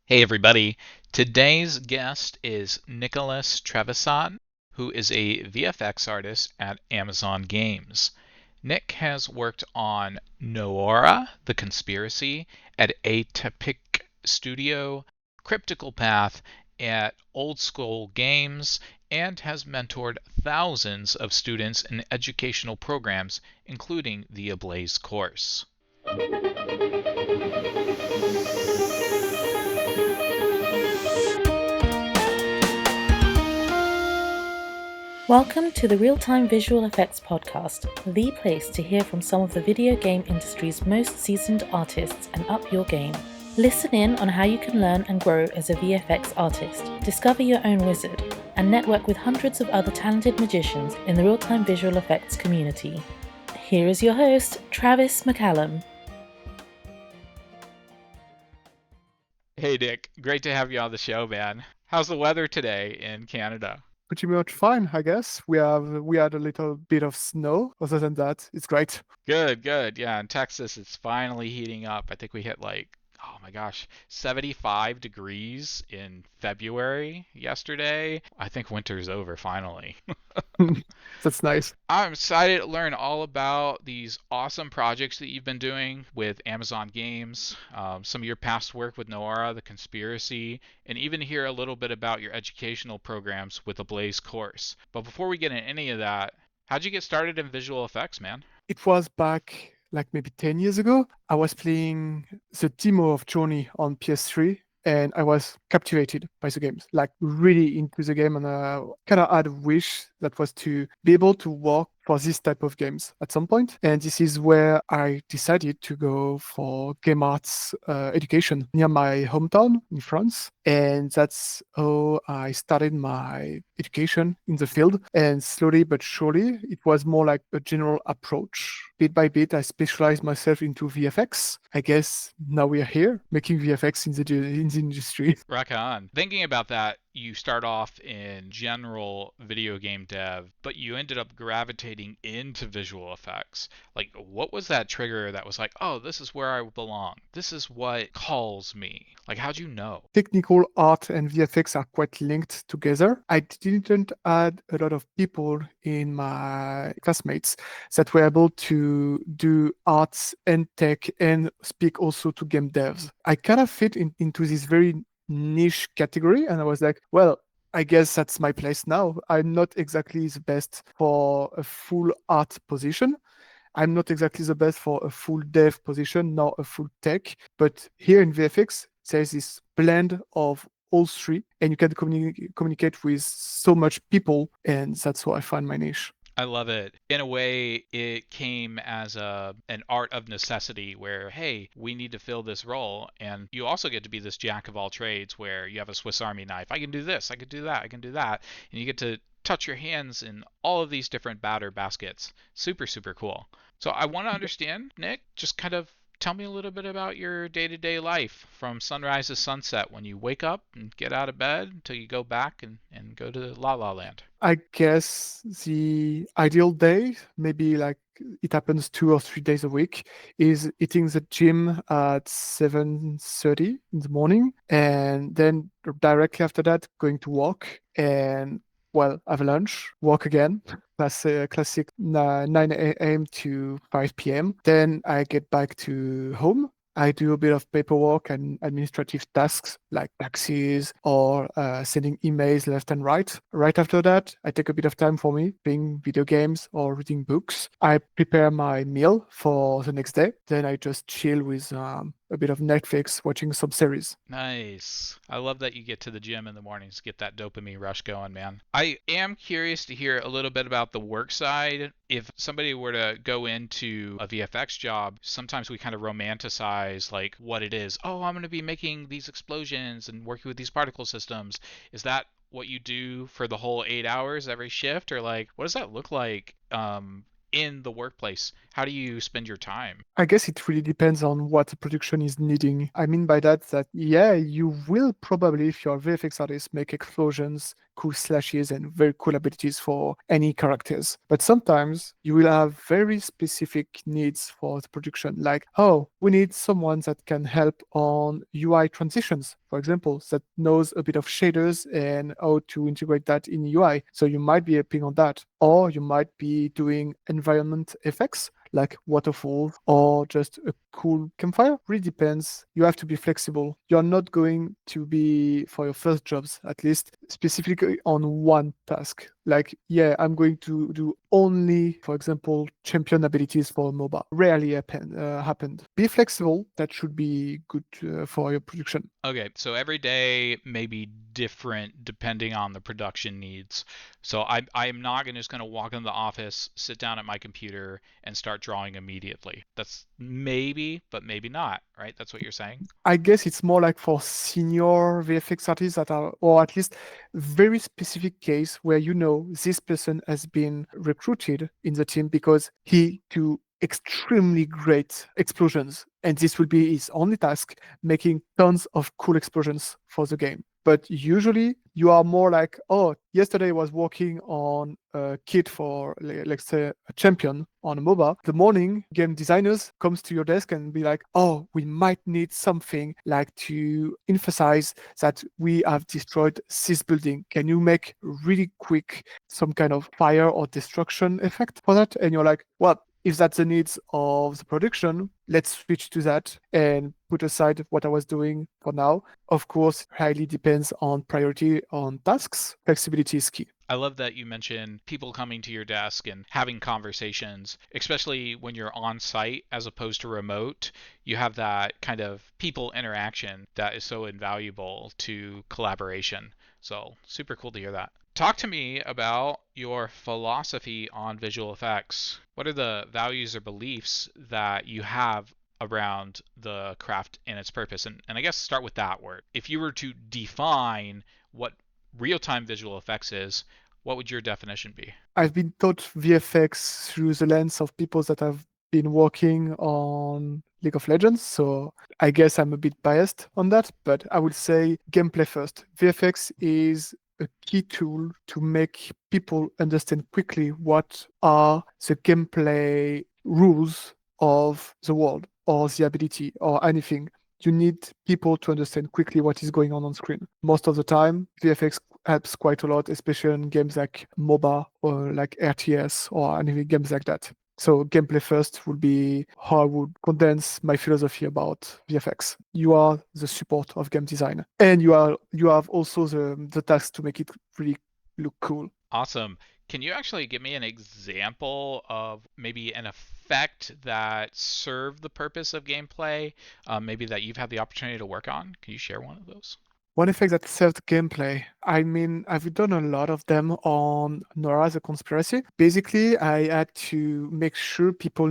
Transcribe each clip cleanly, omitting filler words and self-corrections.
Hey everybody. Today's guest is Nicolas Trevisan, who is a VFX artist at Amazon Games. Nick has worked on Noora, The Conspiracy, at Atypic Studio, Cryptical Path, at Old School Games, and has mentored thousands of students in educational programs, including the Ablaze course. Welcome to the Real-Time Visual Effects Podcast, the place to hear from some of the video game industry's most seasoned artists and up your game. Listen in on how you can learn and grow as a VFX artist, discover your own wizard, and network with hundreds of other talented magicians in the real-time visual effects community. Here is your host, Travis McCallum. Hey Nick, great to have you on the show, man. How's the weather today in Canada? Pretty much fine, I guess. We had a little bit of snow. Other than that, it's great. Good, good. Yeah, in Texas, it's finally heating up. I think we hit oh my gosh, 75 degrees in February yesterday. I think winter's over finally. That's nice. I'm excited to learn all about these awesome projects that you've been doing with Amazon Games, some of your past work with Noara, The Conspiracy, and even hear a little bit about your educational programs with the Blaze course. But before we get into any of that, how'd you get started in visual effects, man? It was back like maybe 10 years ago. I was playing the demo of Journey on PS3 and I was captivated by the games, like really into the game. And I kind of had a wish that was to be able to work for this type of games at some point. And this is where I decided to go for game arts education near my hometown in France. And that's how I started my education in the field. And slowly but surely, it was more like a general approach. Bit by bit, I specialized myself into VFX. I guess now we are here making VFX in the industry. Rock on. Thinking about that, you start off in general video game dev, but you ended up gravitating into visual effects. Like, what was that trigger that was like, oh, this is where I belong? This is what calls me. Like, how'd you know? Technical art and VFX are quite linked together. I didn't add a lot of people in my classmates that were able to do arts and tech and speak also to game devs. I kind of fit into this very niche category and I was like, well, I guess that's my place now. I'm not exactly the best for a full art position. I'm not exactly the best for a full dev position, nor a full tech. But here in VFX, there's this blend of all three, and you can communicate with so much people, and that's how I find my niche. I love it. In a way, it came as an art of necessity where, hey, we need to fill this role. And you also get to be this jack of all trades where you have a Swiss Army knife. I can do this, I can do that, I can do that. And you get to touch your hands in all of these different batter baskets. Super, super cool. So I want to understand, Nick, just kind of tell me a little bit about your day-to-day life from sunrise to sunset when you wake up and get out of bed until you go back and go to La La Land. I guess the ideal day, maybe like it happens 2 or 3 days a week, is hitting the gym at 7:30 in the morning, and then directly after that, going to walk and well, have lunch, walk again. That's a classic 9 a.m. to 5 p.m. Then I get back to home. I do a bit of paperwork and administrative tasks like taxes or sending emails left and right. Right after that, I take a bit of time for me, playing video games or reading books. I prepare my meal for the next day. Then I just chill with a bit of Netflix, watching some series. Nice. I love that you get to the gym in the mornings, get that dopamine rush going, man. I am curious to hear a little bit about the work side. If somebody were to go into a VFX job, sometimes we kind of romanticize like what it is. Oh, I'm going to be making these explosions and working with these particle systems. Is that what you do for the whole 8 hours every shift, or like what does that look like in the workplace? How do you spend your time? I guess it really depends on what the production is needing. I mean by that, yeah, you will probably, if you're a VFX artist, make explosions cool slashes and very cool abilities for any characters. But sometimes you will have very specific needs for the production, like, oh, we need someone that can help on UI transitions, for example, that knows a bit of shaders and how to integrate that in UI. So you might be helping on that. Or you might be doing environment effects like waterfall or just a cool campfire. Really depends. You have to be flexible. You're not going to be, for your first jobs at least, specifically on one task. Like, yeah, I'm going to do only, for example, champion abilities for MOBA. Rarely happened. Be flexible. That should be good for your production. Okay, so every day may be different depending on the production needs. So I'm not just going to walk into the office, sit down at my computer, and start drawing immediately. That's maybe, but maybe not, right? That's what you're saying? I guess it's more like for senior VFX artists that are, or at least very specific case where you know this person has been recruited in the team because he do extremely great explosions, and this will be his only task, making tons of cool explosions for the game. But usually you are more like, oh, yesterday I was working on a kit for, let's say, a champion on a MOBA. The morning, game designers comes to your desk and be like, oh, we might need something like to emphasize that we have destroyed this building. Can you make really quick some kind of fire or destruction effect for that? And you're like, well, if that's the needs of the production, let's switch to that and put aside what I was doing for now. Of course, highly depends on priority on tasks. Flexibility is key. I love that you mentioned people coming to your desk and having conversations, especially when you're on site as opposed to remote. You have that kind of people interaction that is so invaluable to collaboration. So, super cool to hear that. Talk to me about your philosophy on visual effects. What are the values or beliefs that you have around the craft and its purpose? And I guess start with that word. If you were to define what real-time visual effects is, what would your definition be? I've been taught VFX through the lens of people that have been working on League of Legends, so I guess I'm a bit biased on that, but I would say gameplay first. VFX is a key tool to make people understand quickly what are the gameplay rules of the world or the ability or anything. You need people to understand quickly what is going on screen. Most of the time, VFX helps quite a lot, especially in games like MOBA or like RTS or any games like that. So gameplay first would be how I would condense my philosophy about VFX. You are the support of game design, and you have also the task to make it really look cool. Awesome. Can you actually give me an example of maybe an effect that served the purpose of gameplay, maybe that you've had the opportunity to work on? Can you share one of those? One effect that served gameplay. I mean, I've done a lot of them on Nora the Conspiracy. Basically, I had to make sure people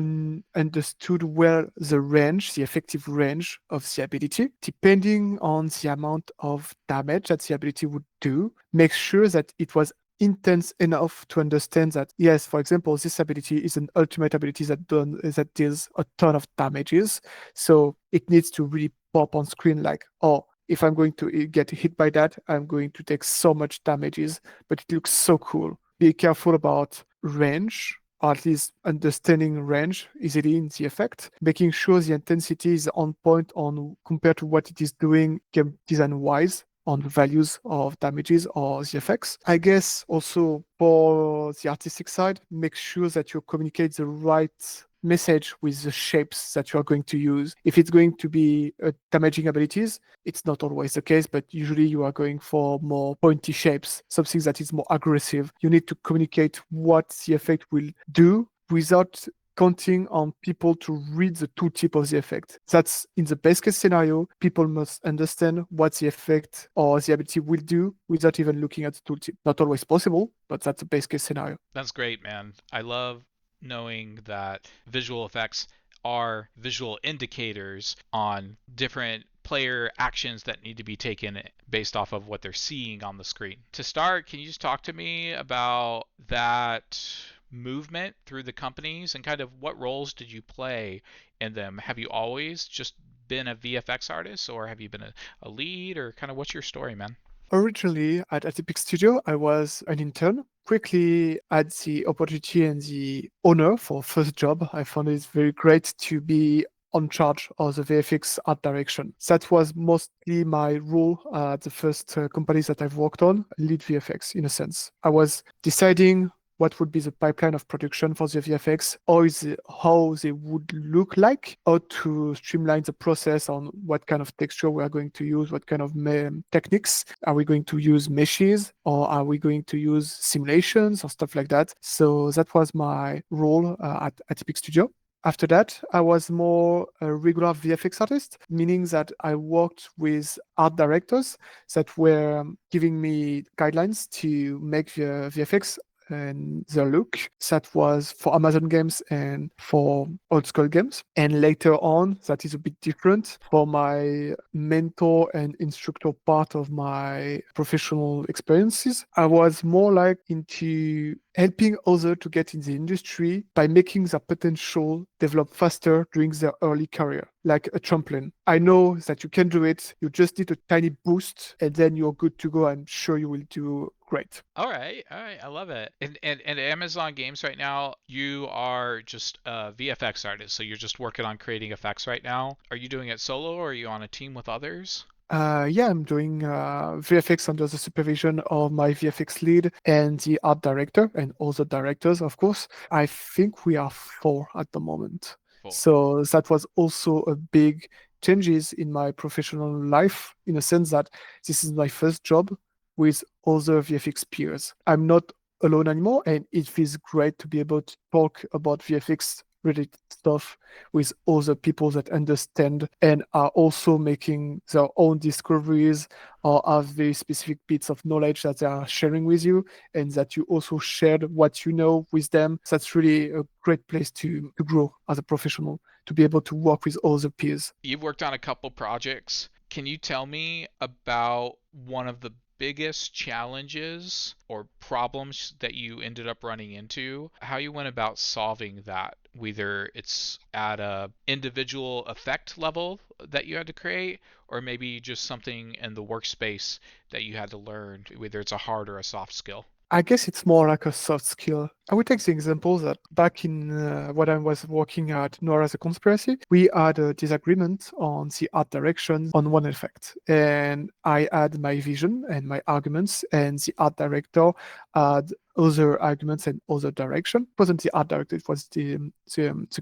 understood well the range, the effective range of the ability, depending on the amount of damage that the ability would do. Make sure that it was intense enough to understand that, yes, for example, this ability is an ultimate ability that deals a ton of damages. So it needs to really pop on screen like, oh, if I'm going to get hit by that, I'm going to take so much damages, but it looks so cool. Be careful about range, or at least understanding range easily in the effect, making sure the intensity is on point on compared to what it is doing game design wise on the values of damages or the effects. I guess also for the artistic side, make sure that you communicate the right message with the shapes that you are going to use. If it's going to be damaging abilities, it's not always the case, but usually you are going for more pointy shapes, something that is more aggressive. You need to communicate what the effect will do without counting on people to read the tooltip of the effect. That's in the best case scenario, people must understand what the effect or the ability will do without even looking at the tooltip. Not always possible, but that's the best case scenario. That's great, man. I love knowing that visual effects are visual indicators on different player actions that need to be taken based off of what they're seeing on the screen. To start, can you just talk to me about that movement through the companies and kind of what roles did you play in them? Have you always just been a VFX artist or have you been a lead or kind of what's your story, man? Originally at Atypic Studio, I was an intern. Quickly had the opportunity and the honor for first job. I found it very great to be on charge of the VFX art direction. That was mostly my role at the first companies that I've worked on, lead VFX in a sense. I was deciding what would be the pipeline of production for the VFX, how they would look like, how to streamline the process on what kind of texture we are going to use, what kind of techniques. Are we going to use meshes or are we going to use simulations or stuff like that? So that was my role at Atypic Studio. After that, I was more a regular VFX artist, meaning that I worked with art directors that were giving me guidelines to make the VFX and the look. That was for Amazon games and for old school games. And later on, that is a bit different for my mentor and instructor part of my professional experiences. I was more like into helping others to get in the industry by making their potential develop faster during their early career, like a trampoline. I know that you can do it. You just need a tiny boost and then you're good to go. I'm sure you will do great. All right, I love it. And Amazon Games right now, you are just a VFX artist, so you're just working on creating effects right now. Are you doing it solo or are you on a team with others? Yeah, I'm doing VFX under the supervision of my VFX lead and the art director and other directors, of course. I think we are four at the moment. Four. So that was also a big changes in my professional life in a sense that this is my first job with other VFX peers. I'm not alone anymore, and it feels great to be able to talk about VFX related stuff with other people that understand and are also making their own discoveries or have very specific bits of knowledge that they are sharing with you and that you also shared what you know with them. That's really a great place to grow as a professional, to be able to work with other peers. You've worked on a couple projects. Can you tell me about one of the biggest challenges or problems that you ended up running into? How you went about solving that? Whether it's at a individual effect level that you had to create, or maybe just something in the workspace that you had to learn, whether it's a hard or a soft skill. I guess it's more like a soft skill. I would take the example that back in when I was working at Noir as a Conspiracy, we had a disagreement on the art direction on one effect. And I had my vision and my arguments, and the art director had other arguments and other direction. It wasn't the art director, it was the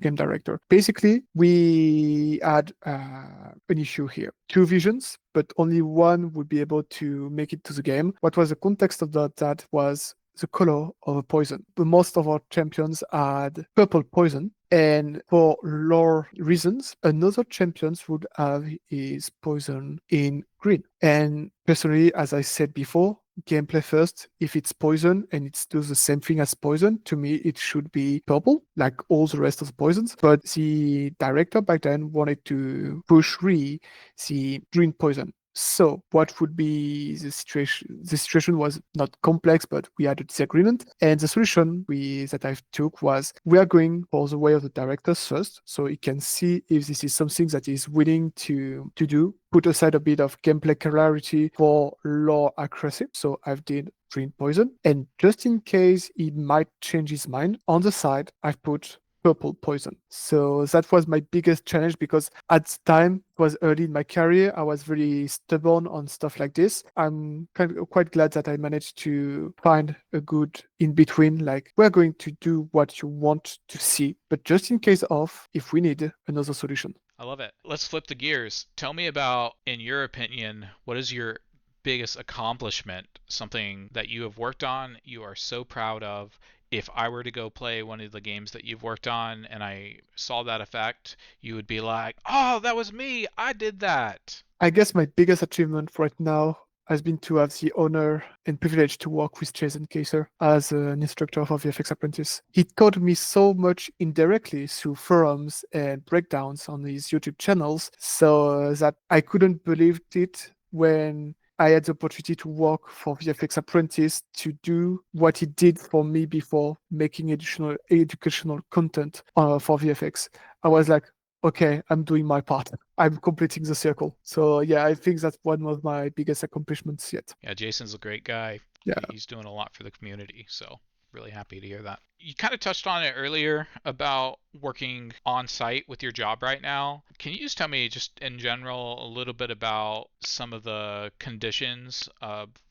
game director. Basically, we had an issue here. Two visions, but only one would be able to make it to the game. What was the context of that was the color of a poison. But most of our champions had purple poison. And for lore reasons, another champions would have his poison in green. And personally, as I said before, gameplay first. If it's poison and it does the same thing as poison, to me it should be purple, like all the rest of the poisons. But the director back then wanted to push really the green poison. So what would be the situation? The situation was not complex, but we had a disagreement. And the solution that I took was we are going for the way of the directors first, so he can see if this is something that he's willing to do. Put aside a bit of gameplay clarity for lore accuracy. So I've did green poison. And just in case he might change his mind, on the side, I've put purple poison. So that was my biggest challenge because at the time it was early in my career. I was very stubborn on stuff like this. I'm quite glad that I managed to find a good in between. Like we're going to do what you want to see, but just in case of if we need another solution. I love it. Let's flip the gears. Tell me about, in your opinion, what is your biggest accomplishment, something that you have worked on, you are so proud of. If I were to go play one of the games that you've worked on and I saw that effect, you would be like, oh, that was me. I did that. I guess my biggest achievement right now has been to have the honor and privilege to work with Jason Kaiser as an instructor for VFX Apprentice. He taught me so much indirectly through forums and breakdowns on his YouTube channels, so that I couldn't believe it when I had the opportunity to work for VFX Apprentice to do what he did for me before making additional educational content for VFX. I was like, okay, I'm doing my part. I'm completing the circle. So yeah, I think that's one of my biggest accomplishments yet. Yeah, Jason's a great guy. Yeah. He's doing a lot for the community, so really happy to hear that. You kind of touched on it earlier about working on site with your job right now. Can you just tell me, just in general, a little bit about some of the conditions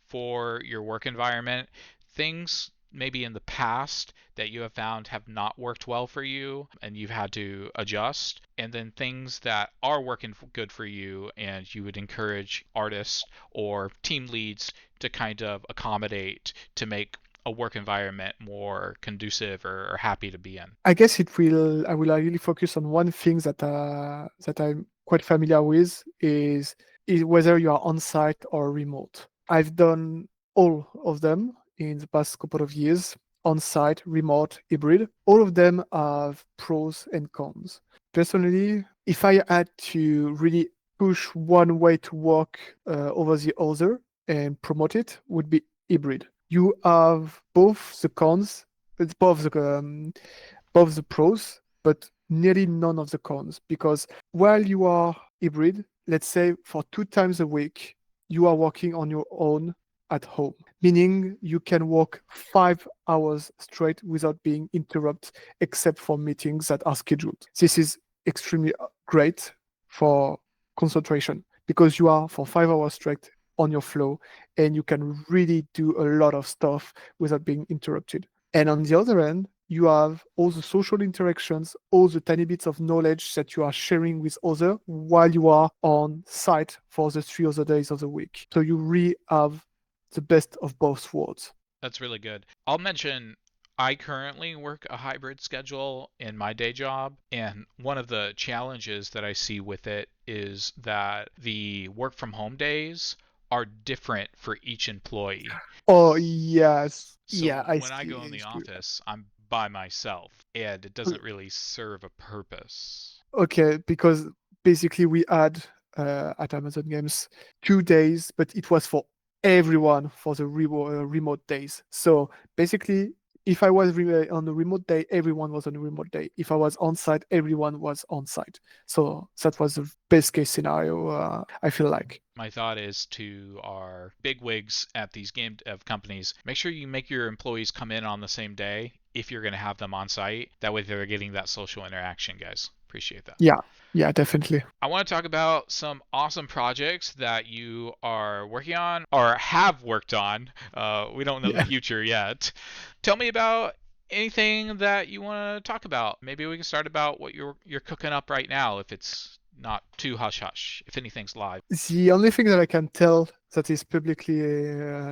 for your work environment? Things maybe in the past that you have found have not worked well for you and you've had to adjust, and then things that are working good for you and you would encourage artists or team leads to kind of accommodate to make a work environment more conducive or happy to be in. I guess it will. I will really focus on one thing that I'm quite familiar with is whether you are on site or remote. I've done all of them in the past couple of years, on site, remote, hybrid. All of them have pros and cons. Personally, if I had to really push one way to work over the other and promote it, would be hybrid. You have both the cons, both the pros, but nearly none of the cons. Because while you are hybrid, let's say for 2 times a week, you are working on your own at home, meaning you can work 5 hours straight without being interrupted, except for meetings that are scheduled. This is extremely great for concentration because you are for 5 hours straight on your flow and you can really do a lot of stuff without being interrupted. And on the other end, you have all the social interactions, all the tiny bits of knowledge that you are sharing with others while you are on site for the 3 other days of the week. So you really have the best of both worlds. That's really good. I'll mention I currently work a hybrid schedule in my day job, and one of the challenges that I see with it is that the work from home days are different for each employee. Oh, yes. Yeah, So I when I go in see. the office, I'm by myself, and it doesn't really serve a purpose. Okay, because basically we had at Amazon Games 2 days, but it was for everyone for the remote days. So basically, if I was on a remote day, everyone was on a remote day. If I was on site, everyone was on site. So that was the best case scenario, I feel like. My thought is to our bigwigs at these game dev companies, make sure you make your employees come in on the same day if you're going to have them on site. That way they're getting that social interaction, guys. Appreciate that. Yeah, yeah, definitely. I want to talk about some awesome projects that you are working on or have worked on. We don't know the Yeah. future yet. Tell me about anything that you want to talk about. Maybe we can start about what you're cooking up right now, if it's not too hush hush, if anything's live. The only thing that I can tell that is publicly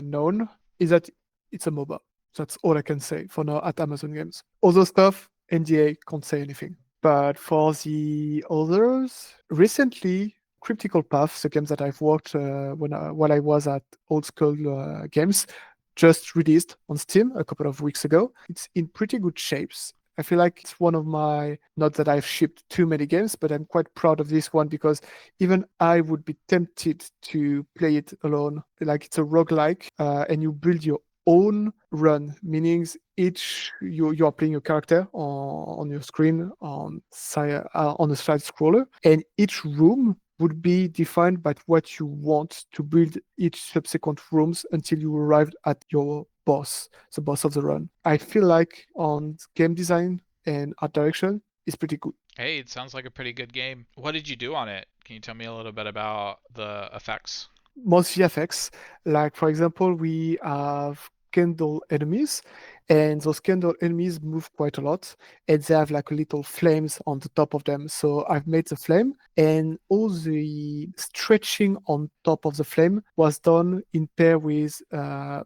known is that it's a MOBA. That's all I can say for now at Amazon Games. Other stuff, NDA can't say anything. But for the others, recently, Critical Path, the games that I've worked while I was at Old School Games, just released on Steam a couple of weeks ago. It's in pretty good shapes. I feel like it's one of my, not that I've shipped too many games, but I'm quite proud of this one because even I would be tempted to play it alone. Like it's a roguelike, and you build your own run, meaning each you are playing a character on your screen on a side scroller, and each room would be defined by what you want to build each subsequent rooms until you arrive at your boss, the boss of the run. I feel like on game design and art direction is pretty good. Hey, it sounds like a pretty good game. What did you do on it? Can you tell me a little bit about the effects? Most VFX, like for example, we have candle enemies, and those candle enemies move quite a lot, and they have like little flames on the top of them. So I've made the flame, and all the stretching on top of the flame was done in pair with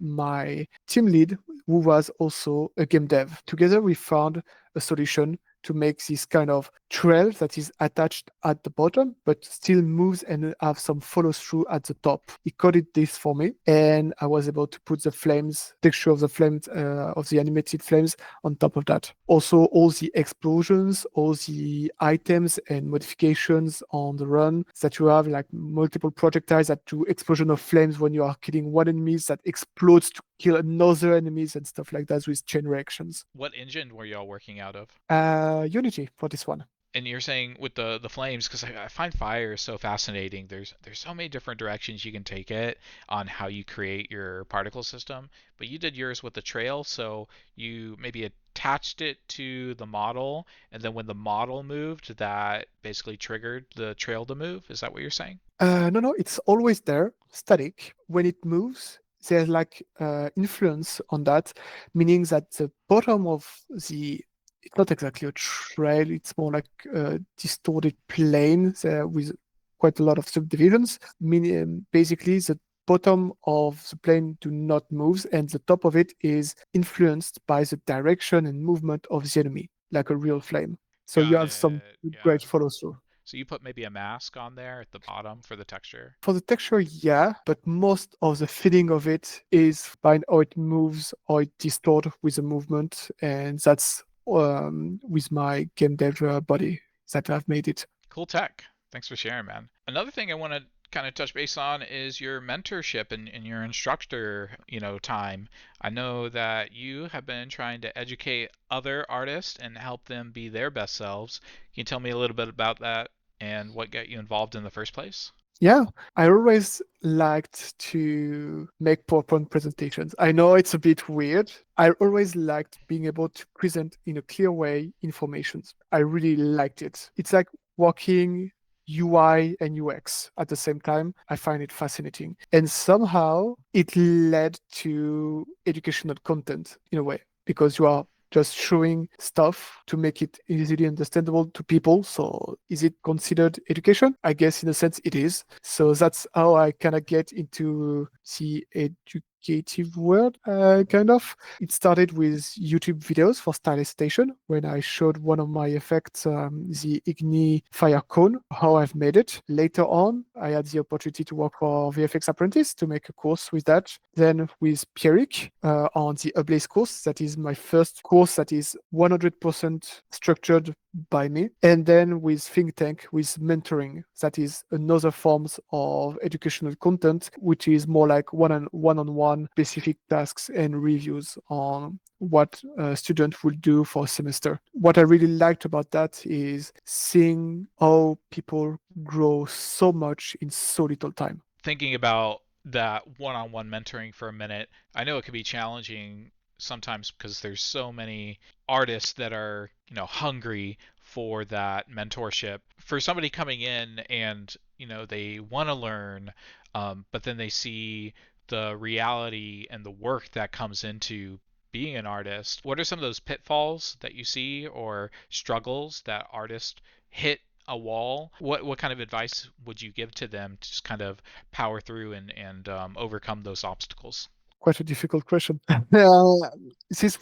my team lead, who was also a game dev. Together, we found a solution to make this kind of trail that is attached at the bottom, but still moves and have some follow through at the top. He coded this for me, and I was able to put the flames, texture of the flames, of the animated flames on top of that. Also, all the explosions, all the items and modifications on the run that you have, like multiple projectiles that do explosion of flames when you are killing one enemy that explodes to kill another enemies and stuff like that with chain reactions. What engine were y'all working out of? Unity for this one. And you're saying with the flames, because I find fire so fascinating. There's so many different directions you can take it on how you create your particle system. But you did yours with the trail, so you maybe attached it to the model, and then when the model moved, that basically triggered the trail to move. Is that what you're saying? No, no, it's always there, static. When it moves, there's like influence on that, meaning that the bottom of the it's not exactly a trail, it's more like a distorted plane there with quite a lot of subdivisions. Meaning basically the bottom of the plane do not move, and the top of it is influenced by the direction and movement of the enemy, like a real flame. So you Got have some it. Yeah. great follow through. So you put maybe a mask on there at the bottom for the texture. For the texture, yeah, but most of the feeling of it is by how it moves or it distorts with the movement, and that's with my game dev body that I've made it. Cool tech. Thanks for sharing, man. Another thing I want to kind of touch base on is your mentorship and your instructor, time. I know that you have been trying to educate other artists and help them be their best selves. Can you tell me a little bit about that and what got you involved in the first place? Yeah, I always liked to make PowerPoint presentations. I know it's a bit weird. I always liked being able to present in a clear way informations. I really liked it. It's like working UI and UX at the same time. I find it fascinating. And somehow it led to educational content in a way because you are just showing stuff to make it easily understandable to people. So is it considered education? I guess in a sense it is. So that's how I kind of get into the educative world, kind of. It started with YouTube videos for Stylus Station when I showed one of my effects, the Igni Fire Cone, how I've made it. Later on, I had the opportunity to work for VFX Apprentice to make a course with that. Then with Pierrick on the Ablaze course, that is my first course that is 100% structured by me. And then with Think Tank, with mentoring, that is another forms of educational content, which is more like one-on-one specific tasks and reviews on what a student will do for a semester. What I really liked about that is seeing how people grow so much in so little time. Thinking about that one-on-one mentoring for a minute, I know it can be challenging sometimes because there's so many artists that are, hungry for that mentorship. For somebody coming in and, they want to learn, but then they see the reality and the work that comes into being an artist. What are some of those pitfalls that you see or struggles that artists hit a wall? What kind of advice would you give to them to just kind of power through and overcome those obstacles? Quite a difficult question. This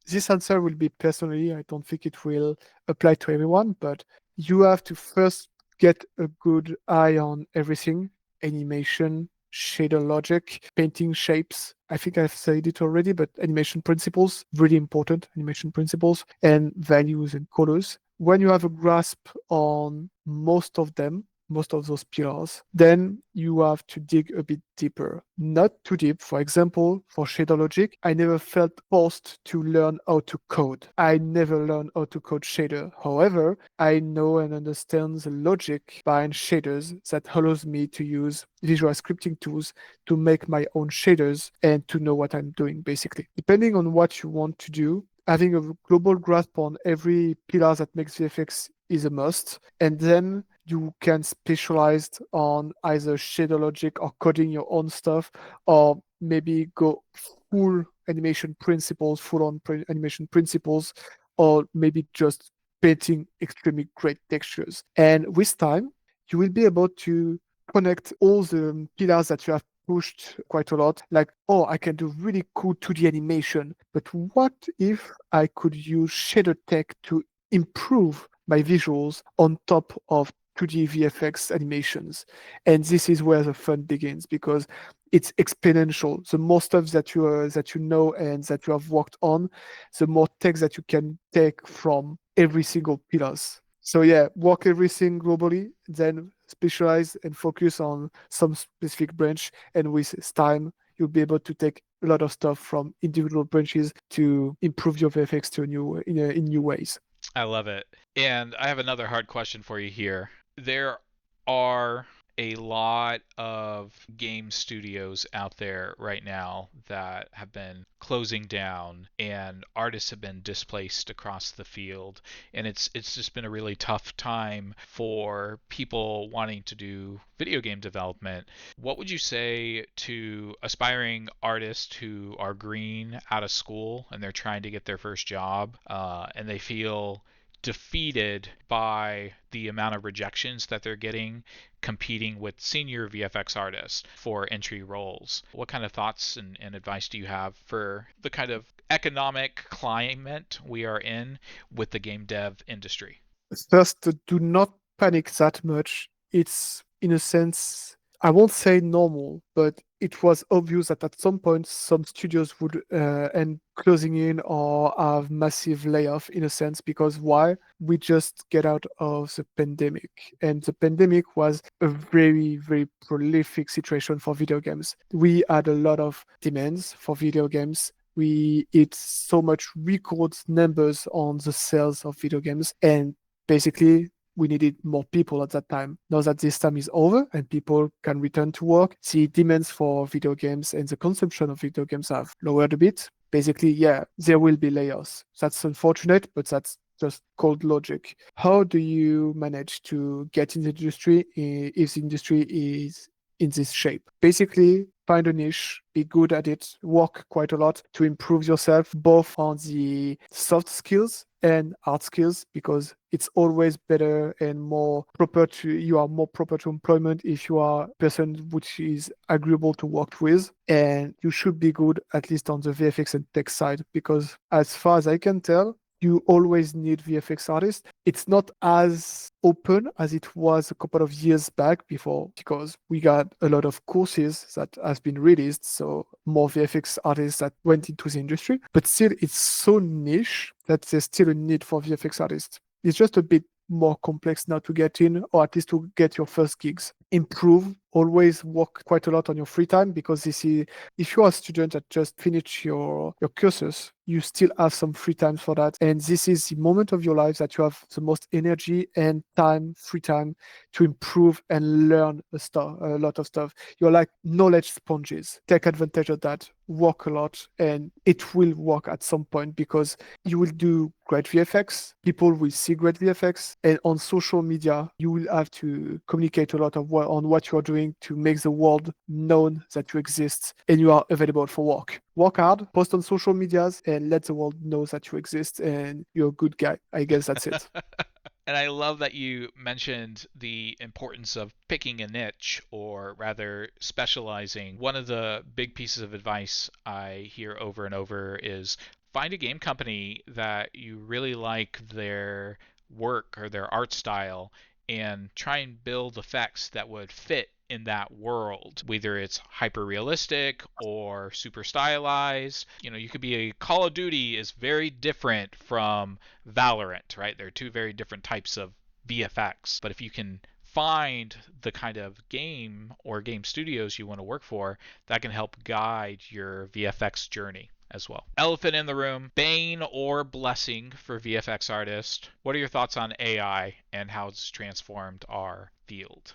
this answer will be personally. I don't think it will apply to everyone, but you have to first get a good eye on everything: animation, shader logic, painting shapes. I think I've said it already, but animation principles, really important, animation principles, and values and colors. When you have a grasp on most of them, most of those pillars, then you have to dig a bit deeper. Not too deep. For example, for shader logic, I never felt forced to learn how to code. I never learned how to code shader. However, I know and understand the logic behind shaders that allows me to use visual scripting tools to make my own shaders and to know what I'm doing basically. Depending on what you want to do, having a global grasp on every pillar that makes VFX is a must. And then you can specialize on either shader logic or coding your own stuff, or maybe go full animation principles, full on animation principles, or maybe just painting extremely great textures. And with time, you will be able to connect all the pillars that you have pushed quite a lot. Like, oh, I can do really cool 2D animation, but what if I could use shader tech to improve my visuals on top of 2D VFX animations? And this is where the fun begins because it's exponential. The more stuff that you know and that you have worked on, the more text that you can take from every single pillars. So yeah, work everything globally, then specialize and focus on some specific branch. And with time, you'll be able to take a lot of stuff from individual branches to improve your VFX to a new in new ways. I love it. And I have another hard question for you here. There are a lot of game studios out there right now that have been closing down and artists have been displaced across the field, and it's just been a really tough time for people wanting to do video game development. What would you say to aspiring artists who are green out of school and they're trying to get their first job, and they feel defeated by the amount of rejections that they're getting competing with senior VFX artists for entry roles? What kind of thoughts and advice do you have for the kind of economic climate we are in with the game dev industry? First, do not panic that much. It's, in a sense, I won't say normal, but it was obvious that at some point some studios would end closing in or have massive layoff, in a sense, because why? We just get out of the pandemic, and the pandemic was a very, very prolific situation for video games. We had a lot of demands for video games. We hit so much record numbers on the sales of video games, and basically we needed more people at that time. Now that this time is over and people can return to work, the demands for video games and the consumption of video games have lowered a bit. Basically, yeah, there will be layoffs. That's unfortunate, but that's just cold logic. How do you manage to get in the industry if the industry is in this shape? Basically, find a niche, be good at it, work quite a lot to improve yourself, both on the soft skills and hard skills, because it's always better and more proper to, you are more proper to employment if you are a person which is agreeable to work with. And you should be good at least on the VFX and tech side, because as far as I can tell, you always need VFX artists. It's not as open as it was a couple of years back before, because we got a lot of courses that has been released, so more VFX artists that went into the industry. But still, it's so niche that there's still a need for VFX artists. It's just a bit more complex now to get in, or at least to get your first gigs. Improve, always work quite a lot on your free time, because this is, if you are a student that just finished your courses, you still have some free time for that. And this is the moment of your life that you have the most energy and time, free time, to improve and learn a lot of stuff. You're like knowledge sponges. Take advantage of that. Work a lot, and it will work at some point, because you will do great VFX. People will see great VFX, and on social media, you will have to communicate a lot of on what you are doing to make the world known that you exist and you are available for work. Work hard, post on social medias, and let the world know that you exist and you're a good guy. I guess that's it. And I love that you mentioned the importance of picking a niche, or rather specializing. One of the big pieces of advice I hear over and over is find a game company that you really like their work or their art style, and try and build effects that would fit in that world, whether it's hyper realistic or super stylized. You know, you could be a Call of Duty is very different from Valorant, right? They're two very different types of VFX. But if you can find the kind of game or game studios you want to work for, that can help guide your VFX journey as well. Elephant in the room, bane or blessing for VFX artists. What are your thoughts on AI and how it's transformed our field?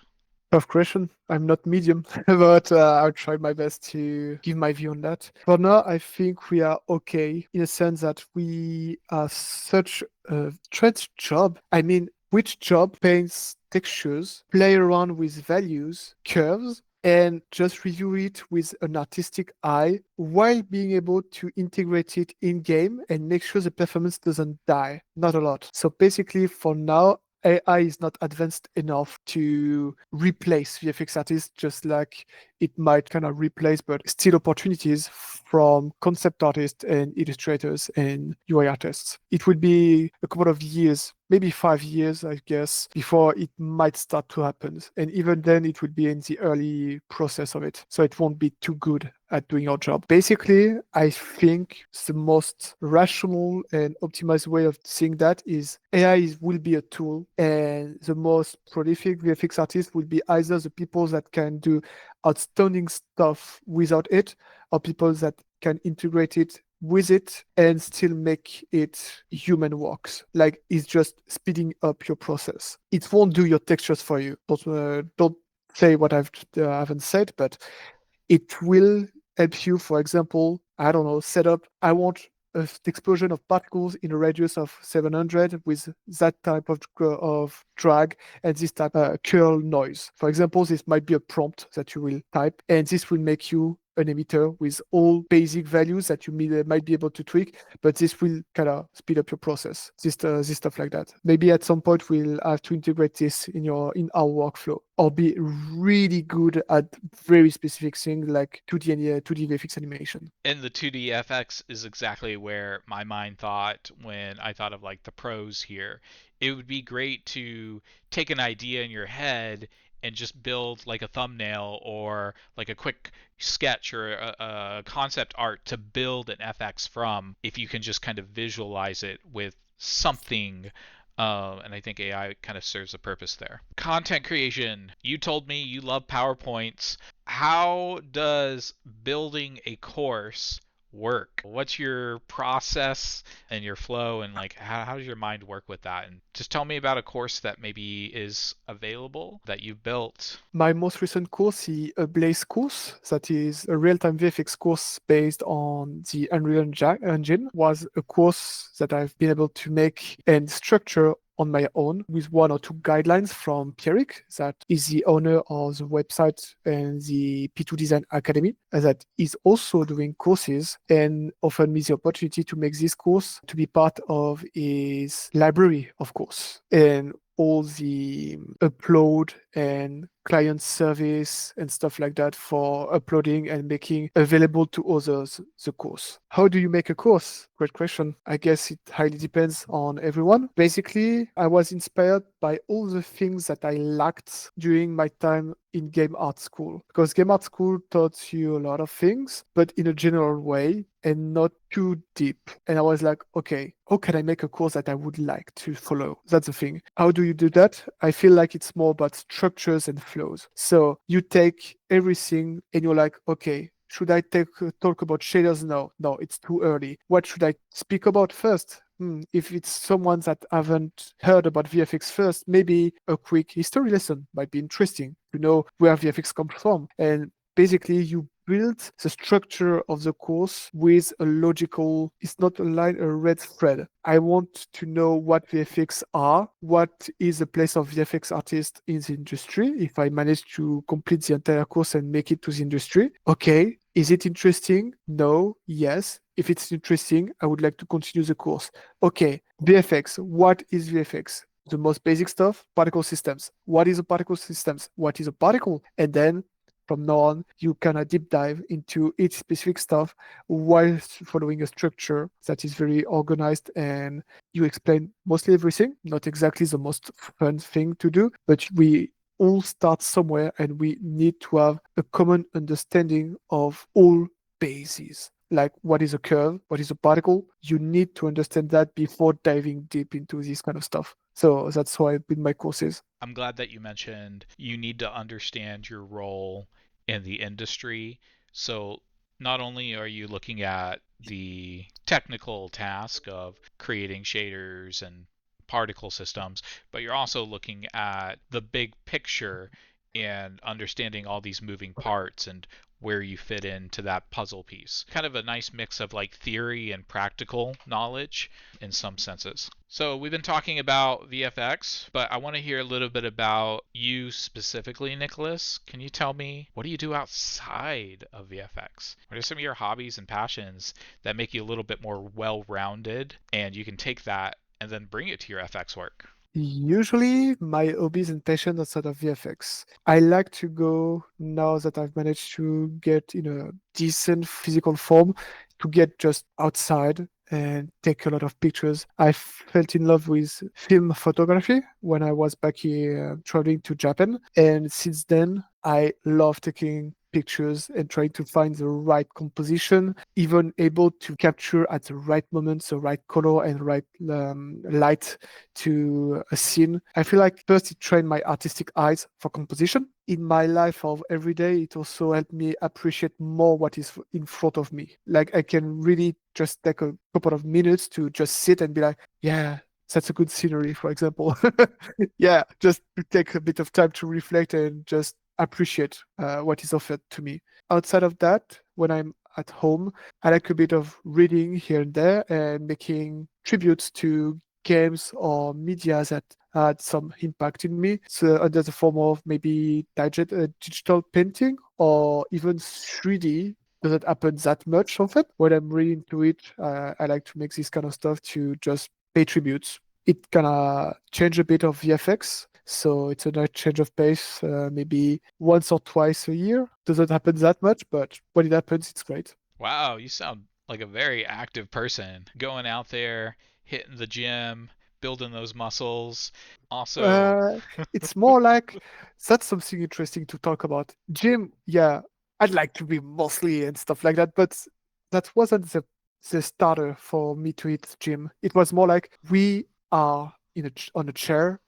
Tough question. I'm not medium, but I'll try my best to give my view on that. For now, I think we are okay, in a sense that we are such a trench job. I mean, which job paints textures, play around with values, curves, and just review it with an artistic eye while being able to integrate it in game and make sure the performance doesn't die? Not a lot. So basically, for now, AI is not advanced enough to replace VFX artists, just like it might kind of replace, but still opportunities from concept artists and illustrators and UI artists. It will be a couple of years, maybe 5 years, I guess, before it might start to happen. And even then, it will be in the early process of it. So it won't be too good at doing our job. Basically, I think the most rational and optimized way of seeing that is will be a tool, and the most prolific VFX artists will be either the people that can do outstanding stuff without it, or people that can integrate it with it and still make it human works. Like it's just speeding up your process. It won't do your textures for you. Don't say what I haven't said, but it will help you, for example, I don't know, set up, I want an explosion of particles in a radius of 700 with that type of drag and this type of curl noise. For example, this might be a prompt that you will type, and this will make you an emitter with all basic values that you might be able to tweak, but this will kind of speed up your process. This stuff like that. Maybe at some point we'll have to integrate this in our workflow, or be really good at very specific things like 2D and 2D VFX animation. And the 2D FX is exactly where my mind thought when I thought of like the pros here. It would be great to take an idea in your head and just build like a thumbnail or like a quick sketch or a concept art to build an FX from if you can just kind of visualize it with something. And I think AI kind of serves a purpose there. Content creation. You told me you love PowerPoints. How does building a course work? What's your process and your flow, and like how does your mind work with that? And just tell me about a course that maybe is available that you've built. My most recent course is a Blaze course, that is a real-time VFX course based on the Unreal Engine. Was a course that I've been able to make and structure on my own with one or two guidelines from Pierrick, that is the owner of the website and the P2 Design Academy, that is also doing courses and offered me the opportunity to make this course to be part of his library, of course. And all the upload and client service and stuff like that for uploading and making available to others the course. How do you make a course? Great question. I guess it highly depends on everyone. Basically, I was inspired by all the things that I lacked during my time in game art school, because game art school taught you a lot of things, but in a general way and not too deep. And I was like, okay, how can I make a course that I would like to follow? That's the thing. How do you do that? I feel like it's more about structures and flows. So you take everything and you're like, okay, should I talk about shaders? No, it's too early. What should I speak about first? If it's someone that haven't heard about VFX first, maybe a quick history lesson might be interesting to know where VFX comes from. And basically, you build the structure of the course with a logical, it's not a line, a red thread. I want to know what VFX are, what is the place of VFX artists in the industry. If I manage to complete the entire course and make it to the industry, okay. Is it interesting? No, yes. If it's interesting, I would like to continue the course. Okay, VFX. What is VFX? The most basic stuff, particle systems. What is a particle systems? What is a particle? And then from now on, you kind of deep dive into each specific stuff while following a structure that is very organized, and you explain mostly everything. Not exactly the most fun thing to do, but we all start somewhere and we need to have a common understanding of all bases. Like what is a curve, what is a particle? You need to understand that before diving deep into this kind of stuff. So that's how I build my courses. I'm glad that you mentioned you need to understand your role in the industry. So not only are you looking at the technical task of creating shaders and particle systems, but you're also looking at the big picture and understanding all these moving parts and where you fit into that puzzle piece. Kind of a nice mix of like theory and practical knowledge in some senses. So we've been talking about VFX, but I want to hear a little bit about you specifically, Nicolas. Can you tell me, what do you do outside of VFX? What are some of your hobbies and passions that make you a little bit more well-rounded, and you can take that and then bring it to your FX work? Usually, my hobbies and passion outside of VFX. I like to go, now that I've managed to get in a decent physical form, to get just outside and take a lot of pictures. I felt in love with film photography when I was back here traveling to Japan. And since then, I love taking pictures and trying to find the right composition, even able to capture at the right moment the right color and right light to a scene. I feel like first it trained my artistic eyes for composition. In my life of every day, it also helped me appreciate more what is in front of me. Like I can really just take a couple of minutes to just sit and be like, yeah, that's a good scenery, for example. Yeah, just to take a bit of time to reflect and just appreciate what is offered to me. Outside of that, when I'm at home, I like a bit of reading here and there and making tributes to games or media that had some impact in me. So under the form of maybe digital painting or even 3D. Doesn't happen that much of it. When I'm really into it, I like to make this kind of stuff to just pay tributes. It gonna change a bit of VFX, so it's a nice change of pace, maybe once or twice a year. Doesn't happen that much, but when it happens, it's great. Wow, you sound like a very active person. Going out there, hitting the gym, building those muscles. Also, Uh, it's more like that's something interesting to talk about. Gym, yeah, I'd like to be muscly and stuff like that, but that wasn't the starter for me to hit gym. It was more like we are on a chair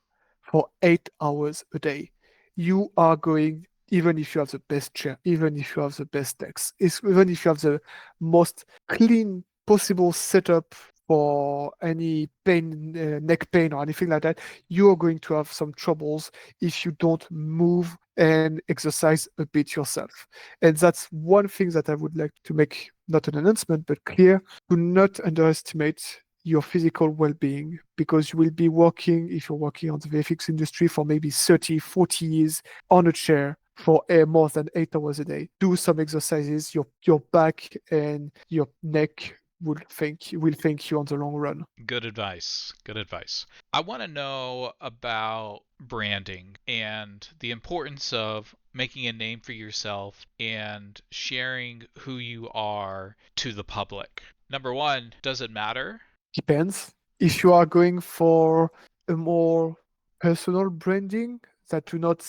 for 8 hours a day. You are going, even if you have the best chair, even if you have the best decks, even if you have the most clean possible setup for any pain, neck pain or anything like that, you're going to have some troubles if you don't move and exercise a bit yourself. And that's one thing that I would like to make not an announcement, but clear. Do not underestimate your physical well-being because you will be working, if you're working on the VFX industry for maybe 30, 40 years on a chair for more than 8 hours a day. Do some exercises. Your back and your neck will thank you on the long run. good advice. Good advice. I want to know about branding and the importance of making a name for yourself and sharing who you are to the public. Number one, does it matter? Depends. If you are going for a more personal branding that do not,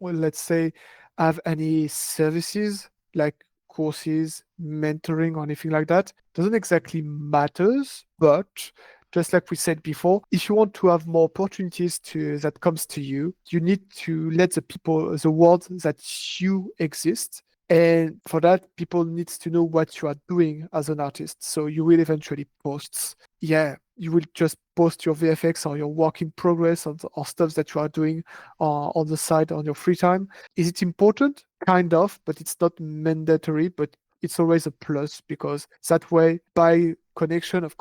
well, let's say, have any services like courses, mentoring, or anything like that, doesn't exactly matters. But just like we said before, if you want to have more opportunities to that comes to you, you need to let the people, the world that you exist. And for that, people needs to know what you are doing as an artist. So you will eventually post, yeah, you will just post your VFX or your work in progress or stuff that you are doing on the side on your free time. Is it important? Kind of, but it's not mandatory, but it's always a plus because that way, by connection of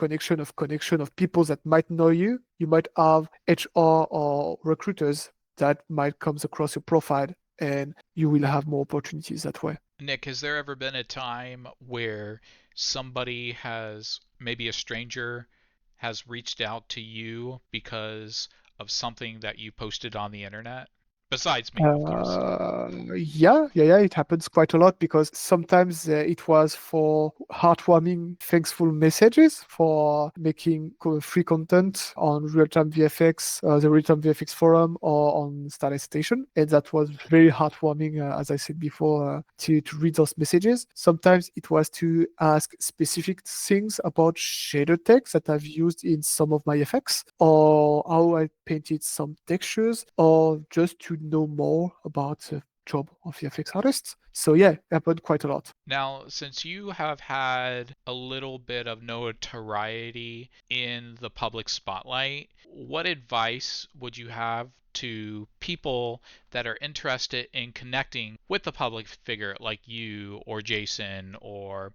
people that might know you, you might have HR or recruiters that might comes across your profile and you will have more opportunities that way. Nick, has there ever been a time where somebody has, maybe a stranger, has reached out to you because of something that you posted on the internet? Besides me, of course. Yeah, it happens quite a lot because sometimes it was for heartwarming, thankful messages for making free content on real-time VFX, the real-time VFX forum, or on Starlight Station, and that was very heartwarming, as I said before, to read those messages. Sometimes it was to ask specific things about shader text that I've used in some of my effects, or how I painted some textures, or just to know more about the job of VFX artists. So yeah, it happened quite a lot. Now, since you have had a little bit of notoriety in the public spotlight, what advice would you have to people that are interested in connecting with a public figure like you or Jason or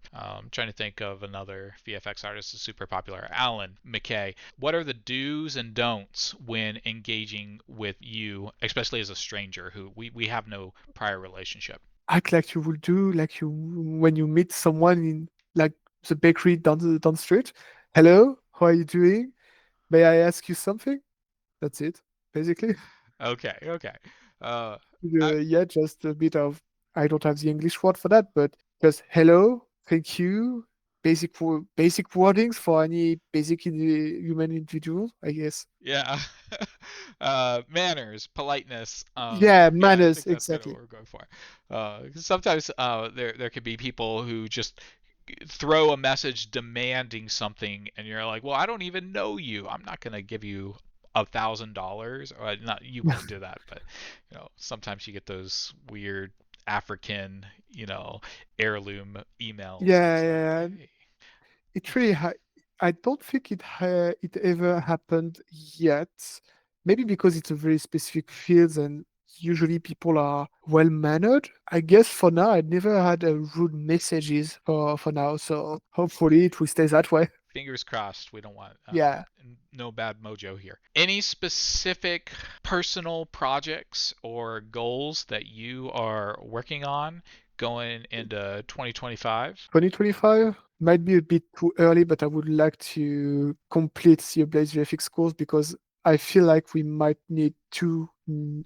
trying to think of another VFX artist that's super popular, Alan McKay? What are the do's and don'ts when engaging with you, especially as a stranger who we have no prior relationship? Act like you would do like you when you meet someone in like the bakery down the street. Hello, how are you doing? May I ask you something? That's it, basically. Okay, okay. Uh, I, Yeah, just a bit of I don't have the English word for that, but just hello, thank you, basic wordings for any basic human individual, I guess. yeah. Manners, politeness. Yeah, Yeah, I manners, think that's kind of what exactly. we're going for. Sometimes there could be people who just throw a message demanding something, and you're like, well, I don't even know you. I'm not gonna give you $1,000. Or not, you wouldn't do that, but sometimes you get those weird African, heirloom emails, and Yeah, it's like, yeah. hey, It really I don't think it ever happened yet. Maybe because it's a very specific field and usually people are well mannered. I guess for now I never had a rude messages for now, so hopefully it will stay that way. fingers crossed. We don't want Yeah. no bad mojo here. Any specific personal projects or goals that you are working on going into 2025? 2025 might be a bit too early, but I would like to complete the Blaze VFX course because I feel like we might need two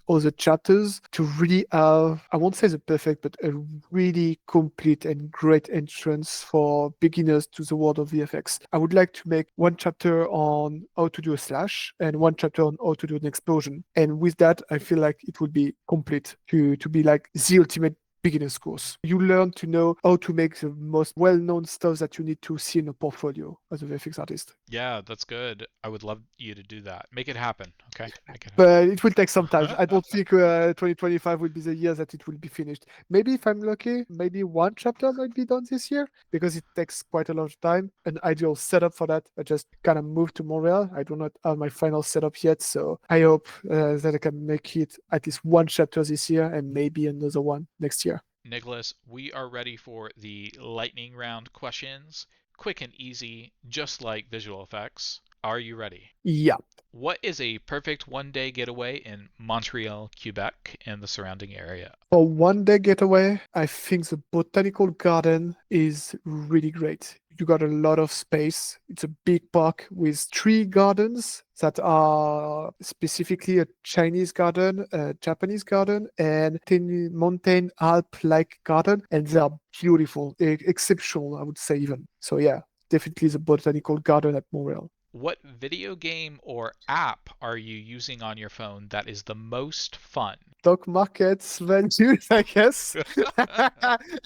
other chapters to really have, I won't say the perfect, but a really complete and great entrance for beginners to the world of VFX. I would like to make one chapter on how to do a slash and one chapter on how to do an explosion. And with that, I feel like it would be complete to be like the ultimate beginner's course. You learn to know how to make the most well-known stuff that you need to see in a portfolio as a VFX artist. Yeah, that's good. I would love you to do that. Make it happen, okay? Make it But it will take some time. happen. I don't think 2025 will be the year that it will be finished. Maybe if I'm lucky, maybe one chapter might be done this year because it takes quite a lot of time. An ideal setup for that, I just kind of moved to Montreal. I do not have my final setup yet, so I hope that I can make it at least one chapter this year and maybe another one next year. Nicholas, we are ready for the lightning round questions. Quick and easy, just like visual effects. Are you ready? Yeah. What is a perfect 1 day getaway in Montreal, Quebec, and the surrounding area? For 1 day getaway, I think the botanical garden is really great. You got a lot of space. It's a big park with three gardens that are specifically a Chinese garden, a Japanese garden, and tiny mountain Alp-like garden, and they are beautiful, exceptional, I would say even. So yeah, definitely the botanical garden at Montreal. What video game or app are you using on your phone that is the most fun? Stock markets values, I guess.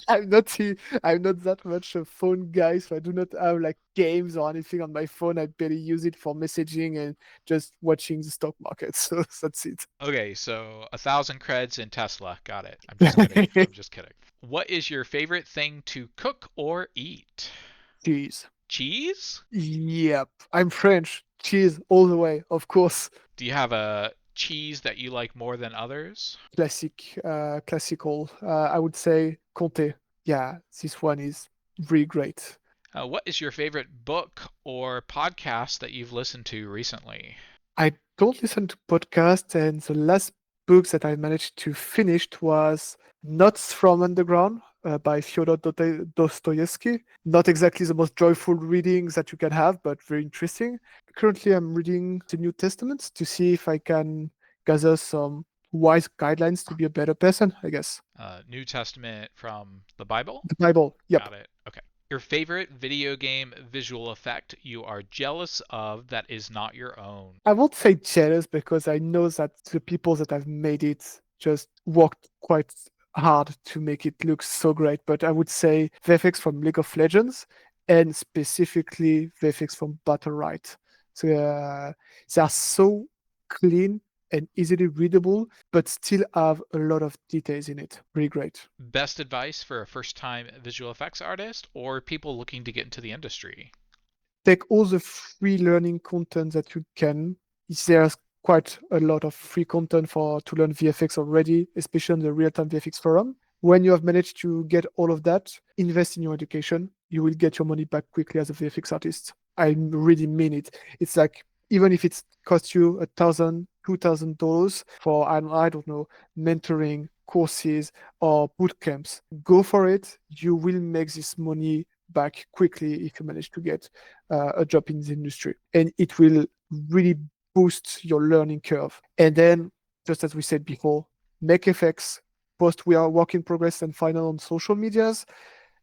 I'm not I'm not that much a phone guy, so I do not have like games or anything on my phone. I barely use it for messaging and just watching the stock market. So that's it. Okay, so 1,000 creds in Tesla. Got it. I'm just kidding. I'm just kidding. What is your favorite thing to cook or eat? Cheese. Cheese? Yep. I'm French. Cheese all the way, of course. Do you have a cheese that you like more than others? Classical. I would say Comté. Yeah, this one is really great. What is your favorite book or podcast that you've listened to recently? I don't listen to podcasts, and the last book that I managed to finish was Notes from Underground by Fyodor Dostoevsky. Not exactly the most joyful reading that you can have, but very interesting. Currently, I'm reading the New Testament to see if I can gather some wise guidelines to be a better person, I guess. New Testament from the Bible? The Bible, yep. Got it. Okay. Your favorite video game visual effect you are jealous of that is not your own? I won't say jealous because I know that the people that have made it just worked quite hard to make it look so great. But I would say VFX from League of Legends and specifically VFX from Battle Right. So they are so clean and easily readable, but still have a lot of details in it. Really great. Best advice for a first time visual effects artist or people looking to get into the industry? Take all the free learning content that you can. There's quite a lot of free content for to learn VFX already, especially on the real-time VFX forum. When you have managed to get all of that, invest in your education. You will get your money back quickly as a VFX artist. I really mean it. It's like even if it costs you $1,000, $2,000 for I don't know mentoring courses or boot camps, go for it. You will make this money back quickly if you manage to get a job in the industry, and it will really boost your learning curve. And then, just as we said before, make effects, post we are work in progress and final on social medias,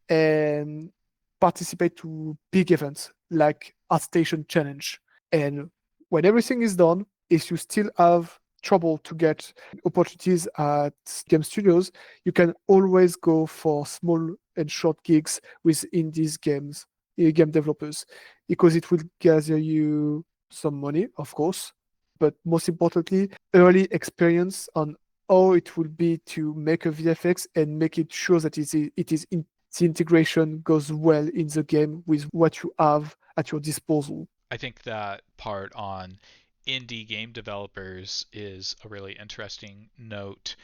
and participate to big events like Art Station Challenge. And when everything is done, if you still have trouble to get opportunities at game studios, you can always go for small and short gigs with indies game developers, because it will gather you some money, of course, but most importantly, early experience on how it will be to make a VFX and make it sure that the integration goes well in the game with what you have at your disposal. I think that part on indie game developers is a really interesting note,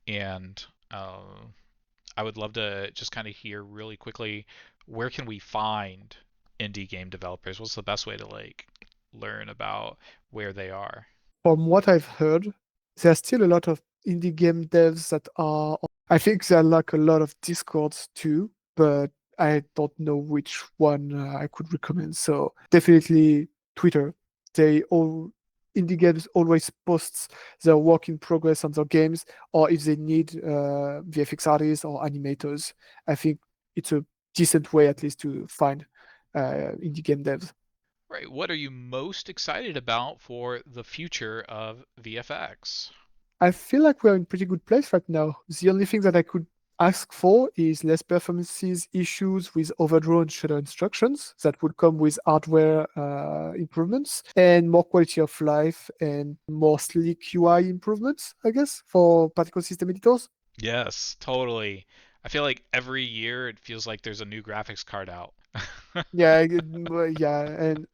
and I would love to just kind of hear really quickly, where can we find indie game developers? What's the best way to like learn about where they are? From what I've heard, there's still a lot of indie game devs that are. I think there are like a lot of Discords too, but I don't know which one I could recommend. So definitely Twitter. They all Indie games always posts their work in progress on their games, or if they need VFX artists or animators. I think it's a decent way at least to find indie game devs. Right. What are you most excited about for the future of VFX? I feel like we're in pretty good place right now. The only thing that I could ask for is less performances issues with overdraw and shader instructions that would come with hardware improvements, and more quality of life and more sleek UI improvements, I guess, for particle system editors. Yes, totally. I feel like every year it feels like there's a new graphics card out. Yeah, yeah, and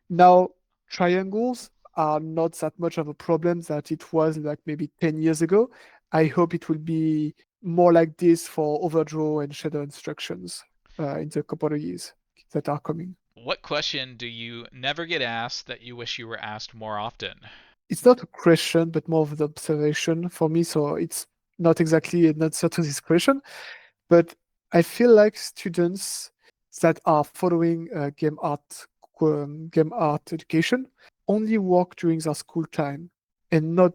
now triangles are not that much of a problem that it was like maybe 10 years ago. I hope it will be more like this for overdraw and shadow instructions in the couple of years that are coming. What question do you never get asked that you wish you were asked more often? It's not a question, but more of an observation for me. So it's not exactly an answer to this question, but I feel like students that are following game art education only work during their school time and not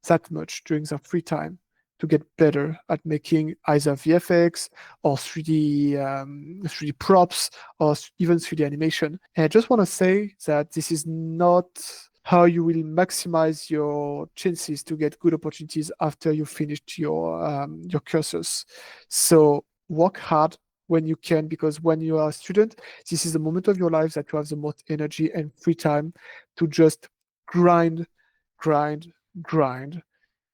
that much during their free time to get better at making either VFX or 3D props or even 3D animation. And I just want to say that this is not how you will maximize your chances to get good opportunities after you finished your courses. So work hard when you can, because when you are a student, this is the moment of your life that you have the most energy and free time to just grind, grind, grind.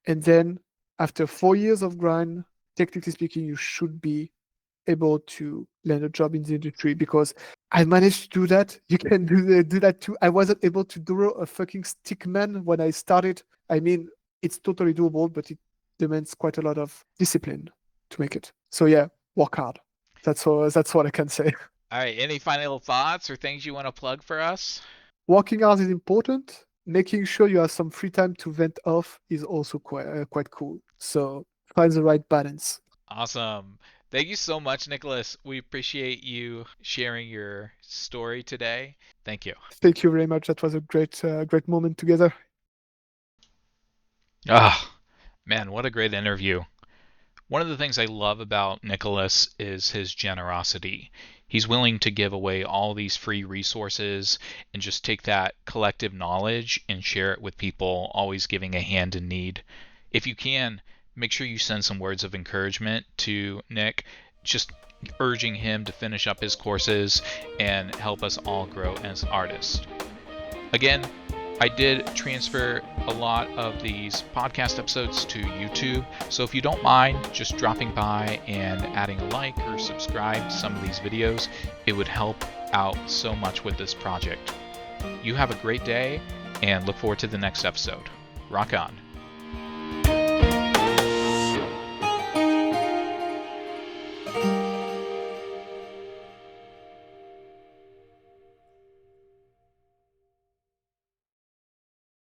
And then after 4 years of grind, technically speaking, you should be able to land a job in the industry, because I managed to do that. You can do that too. I wasn't able to do a fucking stick man when I started. I mean, it's totally doable, but it demands quite a lot of discipline to make it. So yeah, work hard. That's all. That's what I can say. All right, any final thoughts or things you want to plug for us? Working hard is important. Making sure you have some free time to vent off is also quite cool. So find the right balance. Awesome. Thank you so much, Nicholas. We appreciate you sharing your story today. Thank you. Thank you very much. That was a great moment together. Ah, man, what a great interview. One of the things I love about Nicholas is his generosity. He's willing to give away all these free resources and just take that collective knowledge and share it with people, always giving a hand in need. If you can, make sure you send some words of encouragement to Nick, just urging him to finish up his courses and help us all grow as artists. Again, I did transfer a lot of these podcast episodes to YouTube, so if you don't mind just dropping by and adding a like or subscribe to some of these videos, it would help out so much with this project. You have a great day, and look forward to the next episode. Rock on.